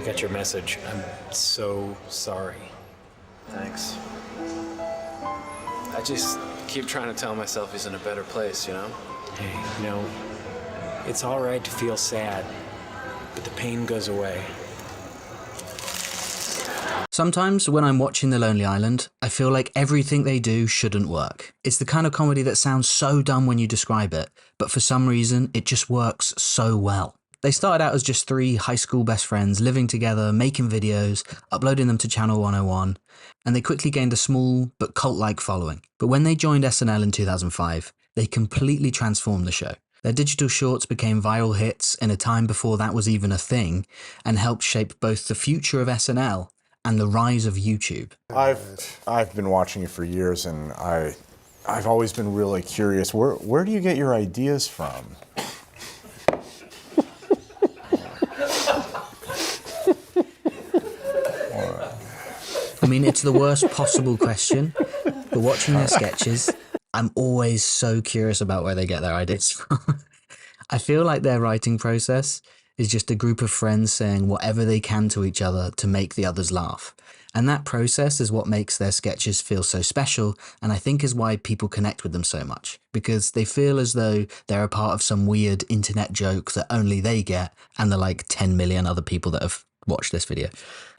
I got your message. I'm so sorry. Thanks. I just keep trying to tell myself he's in a better place, you know? Hey, you know, it's all right to feel sad, but the pain goes away. Sometimes when I'm watching The Lonely Island, I feel like everything they do shouldn't work. It's the kind of comedy that sounds so dumb when you describe it, but for some reason it just works so well. They started out as just 3 high school best friends living together, making videos, uploading them to Channel 101, and they quickly gained a small but cult-like following. But when they joined SNL in 2005, they completely transformed the show. Their digital shorts became viral hits in a time before that was even a thing, and helped shape both the future of SNL and the rise of YouTube. I've been watching it for years, and I've always been really curious. Where do you get your ideas from? I mean, it's the worst possible question, but watching their sketches, I'm always so curious about where they get their ideas from. I feel like their writing process is just a group of friends saying whatever they can to each other to make the others laugh. And that process is what makes their sketches feel so special, and I think is why people connect with them so much, because they feel as though they're a part of some weird internet joke that only they get, and the like 10 million other people that have watched this video.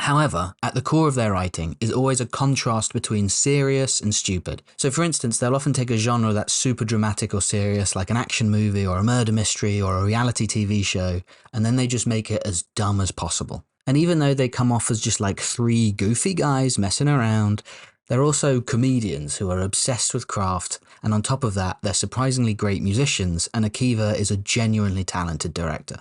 However, at the core of their writing is always a contrast between serious and stupid. So for instance, they'll often take a genre that's super dramatic or serious, like an action movie or a murder mystery or a reality TV show, and then they just make it as dumb as possible. And even though they come off as just like 3 goofy guys messing around, they're also comedians who are obsessed with craft, and on top of that, they're surprisingly great musicians, and Akiva is a genuinely talented director.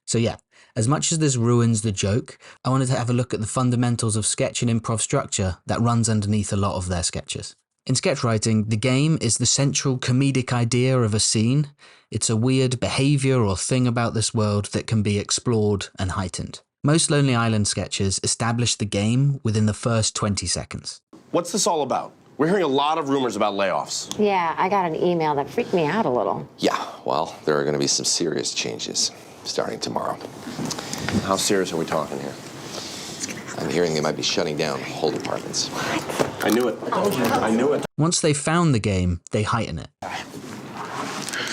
So yeah, as much as this ruins the joke, I wanted to have a look at the fundamentals of sketch and improv structure that runs underneath a lot of their sketches. In sketch writing, the game is the central comedic idea of a scene. It's a weird behaviour or thing about this world that can be explored and heightened. Most Lonely Island sketches establish the game within the first 20 seconds. What's this all about? We're hearing a lot of rumors about layoffs. Yeah, I got an email that freaked me out a little. Yeah, well, there are going to be some serious changes starting tomorrow. How serious are we talking here? I'm hearing they might be shutting down whole departments. I knew it. I knew it. Once they've found the game, they heighten it.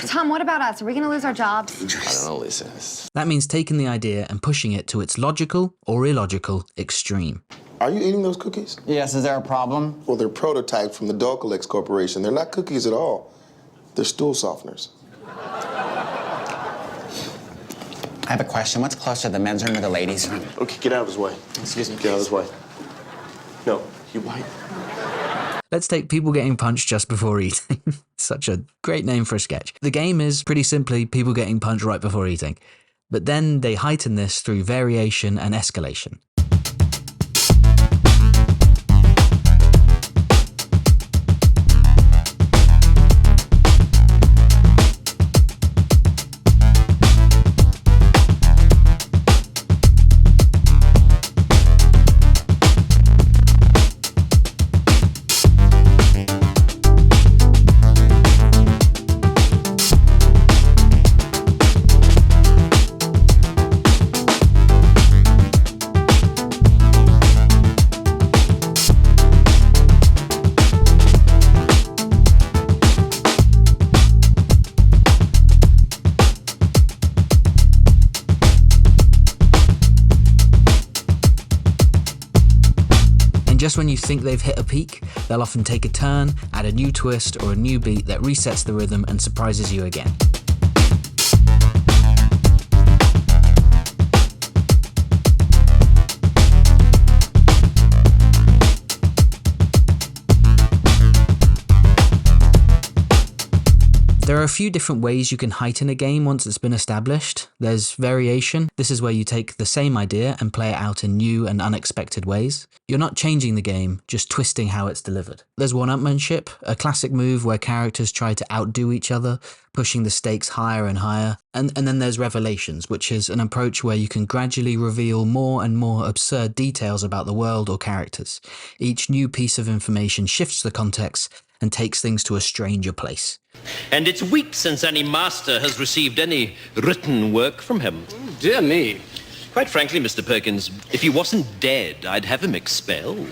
Tom, what about us? Are we going to lose our jobs? I don't know, Lisa. That means taking the idea and pushing it to its logical or illogical extreme. Are you eating those cookies? Yes, is there a problem? Well, they're prototypes from the Dolcalex Corporation. They're not cookies at all. They're stool softeners. I have a question. What's closer, the men's room or the ladies' room? Okay, get out of his way. Excuse me, Get out of his way. No, you white. Let's take people getting punched just before eating. Such a great name for a sketch. The game is pretty simply people getting punched right before eating. But then they heighten this through variation and escalation. Just when you think they've hit a peak, they'll often take a turn, add a new twist or a new beat that resets the rhythm and surprises you again. There are a few different ways you can heighten a game once it's been established. There's variation. This is where you take the same idea and play it out in new and unexpected ways. You're not changing the game, just twisting how it's delivered. There's one-upmanship, a classic move where characters try to outdo each other, pushing the stakes higher and higher. And then there's revelations, which is an approach where you can gradually reveal more and more absurd details about the world or characters. Each new piece of information shifts the context and takes things to a stranger place. And it's weeks since any master has received any written work from him. Dear me. Quite frankly, Mr. Perkins, if he wasn't dead, I'd have him expelled.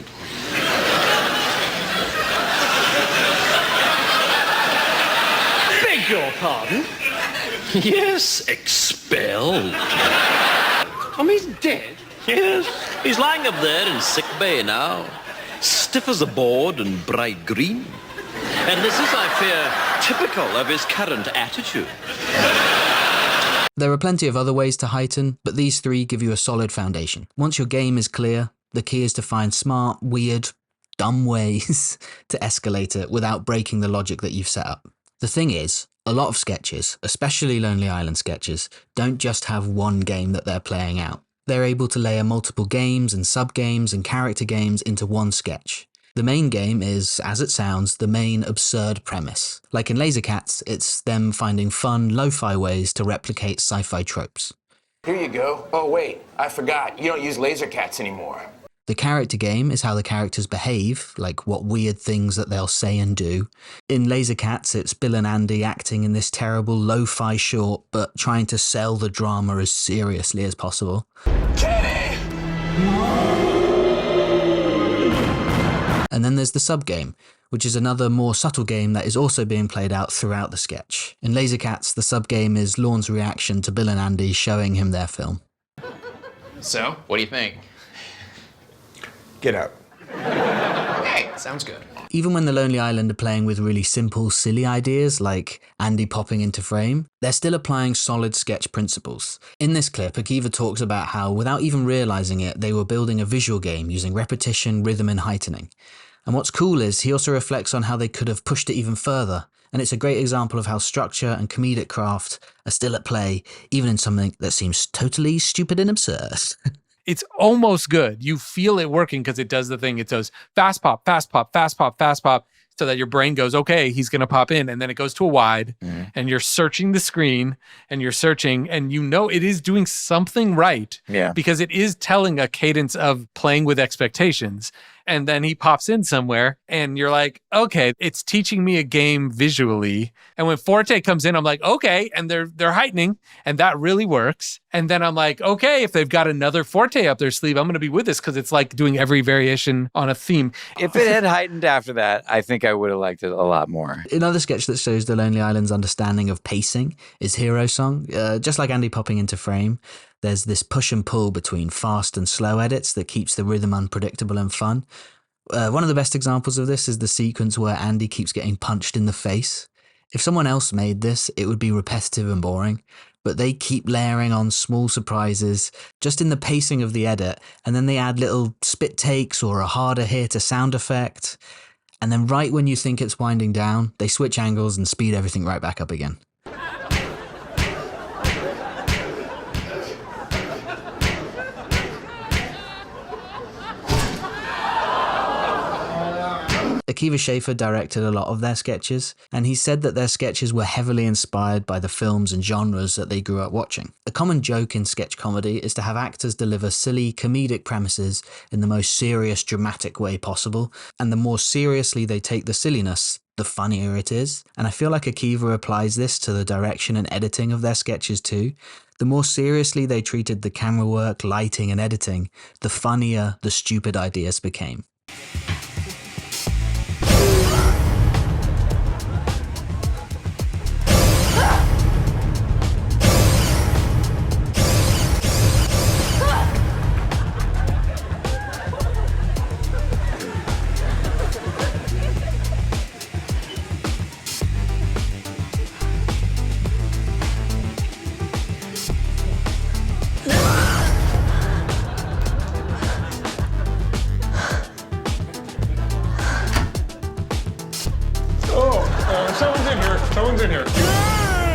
Beg your pardon? Yes, expelled. He's dead. Yes, he's lying up there in sick bay now, stiff as a board and bright green. And this is, I fear, typical of his current attitude. There are plenty of other ways to heighten, but these three give you a solid foundation. Once your game is clear, the key is to find smart, weird, dumb ways to escalate it without breaking the logic that you've set up. The thing is, a lot of sketches, especially Lonely Island sketches, don't just have one game that they're playing out. They're able to layer multiple games and sub-games and character games into one sketch. The main game is, as it sounds, the main absurd premise. Like in Laser Cats, it's them finding fun, lo-fi ways to replicate sci-fi tropes. Here you go. Oh, wait, I forgot. You don't use laser cats anymore. The character game is how the characters behave, like what weird things that they'll say and do. In Laser Cats, it's Bill and Andy acting in this terrible lo-fi short, but trying to sell the drama as seriously as possible. Kenny! And then there's the sub-game, which is another more subtle game that is also being played out throughout the sketch. In Laser Cats, the sub-game is Lorne's reaction to Bill and Andy showing him their film. So, what do you think? Get out. Okay, sounds good. Even when the Lonely Island are playing with really simple, silly ideas, like Andy popping into frame, they're still applying solid sketch principles. In this clip, Akiva talks about how, without even realizing it, they were building a visual game using repetition, rhythm, and heightening. And what's cool is he also reflects on how they could have pushed it even further, and it's a great example of how structure and comedic craft are still at play, even in something that seems totally stupid and absurd. It's almost good. You feel it working because it does the thing. It goes fast pop, fast pop, fast pop, fast pop, so that your brain goes, okay, he's going to pop in. And then it goes to a wide and you're searching the screen and you're searching and you know it is doing something right because it is telling a cadence of playing with expectations. And then he pops in somewhere and you're like, okay, it's teaching me a game visually. And when Forte comes in, I'm like, okay. And they're heightening and that really works. And then I'm like, okay, if they've got another Forte up their sleeve, I'm going to be with this because it's like doing every variation on a theme. If it had heightened after that, I think I would have liked it a lot more. Another sketch that shows the Lonely Island's understanding of pacing is Hero Song. Just like Andy popping into frame, there's this push and pull between fast and slow edits that keeps the rhythm unpredictable and fun. One of the best examples of this is the sequence where Andy keeps getting punched in the face. If someone else made this, it would be repetitive and boring, but they keep layering on small surprises just in the pacing of the edit, and then they add little spit takes or a harder hit, a sound effect, and then right when you think it's winding down, they switch angles and speed everything right back up again. Akiva Schaffer directed a lot of their sketches, and he said that their sketches were heavily inspired by the films and genres that they grew up watching. A common joke in sketch comedy is to have actors deliver silly, comedic premises in the most serious, dramatic way possible, and the more seriously they take the silliness, the funnier it is. And I feel like Akiva applies this to the direction and editing of their sketches too. The more seriously they treated the camera work, lighting, and editing, the funnier the stupid ideas became. Someone's in here.